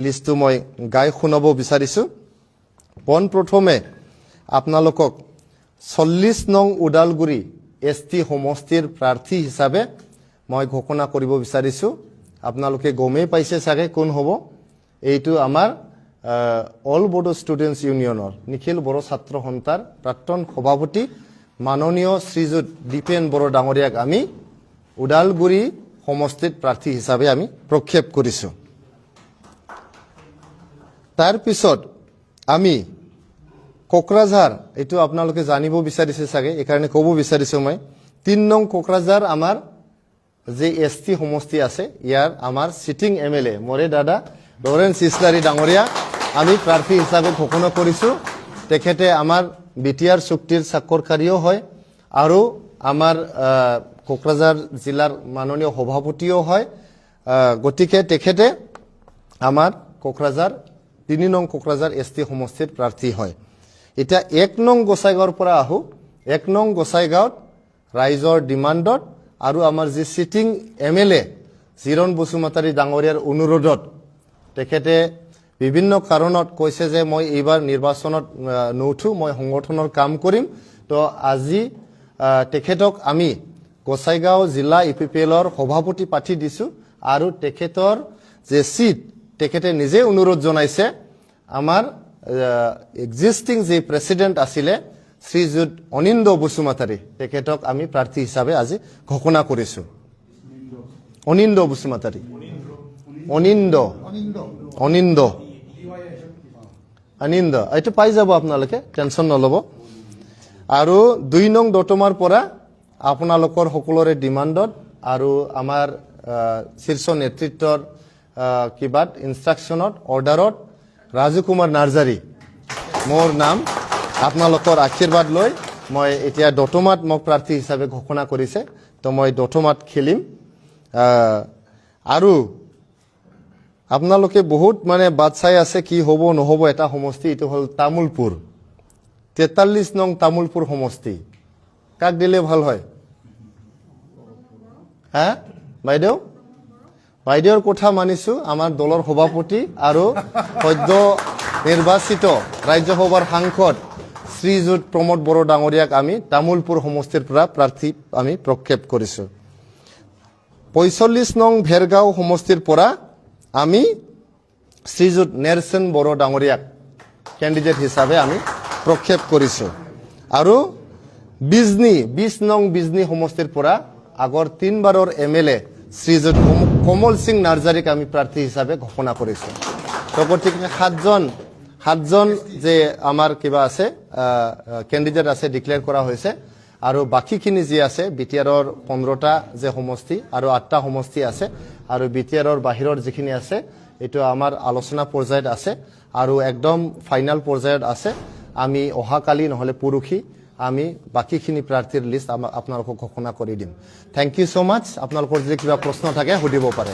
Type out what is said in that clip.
লিষ্টটো মই গাই শুনাব বিচাৰিছো। পোনপ্ৰথমে আপোনালোকক 40 নং উদালগুৰি এছটি সমষ্টিৰ প্ৰাৰ্থী হিচাপে মই ঘোষণা কৰিব বিচাৰিছো। আপোনালোকে গমেই পাইছে চাগে কোন হ'ব। এইটো আমাৰ অল বড়ো ষ্টুডেণ্টছ ইউনিয়নৰ নিখিল বড়ো ছাত্ৰ সন্থাৰ প্ৰাক্তন সভাপতি মাননীয় শ্ৰীযুত দীপেন বড়ো ডাঙৰীয়াক আমি উদালগুৰি সমষ্টিত প্ৰাৰ্থী হিচাপে আমি প্ৰক্ষেপ কৰিছো। তাৰ পিছত আমি কোকৰাঝাৰ, এইটো আপোনালোকে জানিব বিচাৰিছে চাগে, এইকাৰণে ক'ব বিচাৰিছো মই 3 নং কোকৰাঝাৰ আমাৰ যে এছটি সমষ্টি আছে, ইয়াৰ আমাৰ সিটিং এমএলএ মৰে দাদা লৰেন্স ইছলাৰী ডাঙৰীয়া আমি প্ৰাৰ্থী হিচাপে ঘোষণা কৰিছো। তেখেতে আমাৰ বিটিআৰ চুক্তিৰ স্বাক্ষৰকাৰীও হয় আৰু আমাৰ কোকৰাঝাৰ জিলাৰ মাননীয় সভাপতিও হয়। গতিকে তেখেতে আমাৰ কোকৰাঝাৰ 3 নং কোকৰাঝাৰ এছটি সমষ্টিৰ প্ৰাৰ্থী হয়। এতিয়া 1 নং গোসাইগাঁৱৰ পৰা আহো। 1 নং গোসাইগাঁৱত ৰাইজৰ ডিমাণ্ডত আৰু আমাৰ যি সিটিং এমএলএ জিৰণ বসুমতাৰী ডাঙৰীয়াৰ অনুৰোধত তেখেতে বিভিন্ন কাৰণত কৈছে যে মই এইবাৰ নিৰ্বাচনত নুঠো, মই সংগঠনৰ কাম কৰিম। তো আজি তেখেতক আমি গোসাইগাঁও জিলা ইপিপিএলৰ সভাপতি পাঠি দিছো আৰু তেখেতৰ যে সিট তেখেতে নিজে অনুৰোধ জনাইছে আমাৰ এক্সিষ্টিং যে প্ৰেসিডেন্ট আছিলে শ্ৰীযুত অনিন্দ বসুমতাৰী, তেখেতক আমি প্ৰাৰ্থী হিচাপে আজি ঘোষণা কৰিছো। অনিন্দ বসুমতাৰী, অনিন্দ এইটো পাই যাব আপোনালোকে, টেনশ্যন নল'ব। আৰু 2 নং দতমাৰ পৰা আপোনালোকৰ সকলোৰে ডিমাণ্ডত আৰু আমাৰ শীৰ্ষ নেতৃত্বৰ কিবাত ইনষ্ট্ৰাকশ্যনত অৰ্ডাৰত ৰাজু কুমাৰ নাৰ্জাৰী মোৰ নাম আপোনালোকৰ আশীৰ্বাদ লৈ মই এতিয়া দতমাত মোক প্ৰাৰ্থী হিচাপে ঘোষণা কৰিছে। তো মই দতমাত খেলিম। আৰু আপোনালোকে বহুত মানে বাট চাই আছে কি হ'ব নহ'ব। এটা সমষ্টি এইটো হ'ল তামোলপুৰ, 43 নং তামোলপুৰ সমষ্টি। কাক দিলে ভাল হয়? বাইদেউ বাইদেউৰ কথা মানিছো। আমাৰ দলৰ সভাপতি আৰু সদ্য নিৰ্বাচিত ৰাজ্যসভাৰ সাংসদ শ্ৰীযুত প্ৰমোদ বড়ো ডাঙৰীয়াক আমি তামোলপুৰ সমষ্টিৰ পৰা প্ৰাৰ্থী আমি প্ৰক্ষেপ কৰিছো। 45 নং ভেৰগাঁও সমষ্টিৰ পৰা আমি শ্ৰীযুত নেৰচন বড়ো ডাঙৰীয়াক কেণ্ডিডেট হিচাপে আমি প্ৰক্ষেপ কৰিছো। আৰু 20 নং বিজনী সমষ্টিৰ পৰা আগৰ 3 বাৰৰ এমএলএ শ্ৰীযুত কমল সিং নাৰ্জাৰীক আমি প্ৰাৰ্থী হিচাপে ঘোষণা কৰিছো। তো গতিকে 7জন যে আমাৰ কিবা আছে কেণ্ডিডেট আছে ডিক্লেয়াৰ কৰা হৈছে। আৰু বাকীখিনি যি আছে বিটিআৰৰ 15টা যে সমষ্টি আৰু 8টা সমষ্টি আছে আৰু বিটিআৰৰ বাহিৰৰ যিখিনি আছে এইটো আমাৰ আলোচনা পৰ্যায়ত আছে আৰু একদম ফাইনেল পৰ্যায়ত আছে। আমি অহাকালি নহ'লে পৰহি আমি বাকীখিনি প্ৰাৰ্থীৰ লিষ্ট আপোনালোকক ঘোষণা কৰি দিম। থেংক ইউ ছ' মাছ। আপোনালোকৰ যদি কিবা প্ৰশ্ন থাকে সুধিব পাৰে।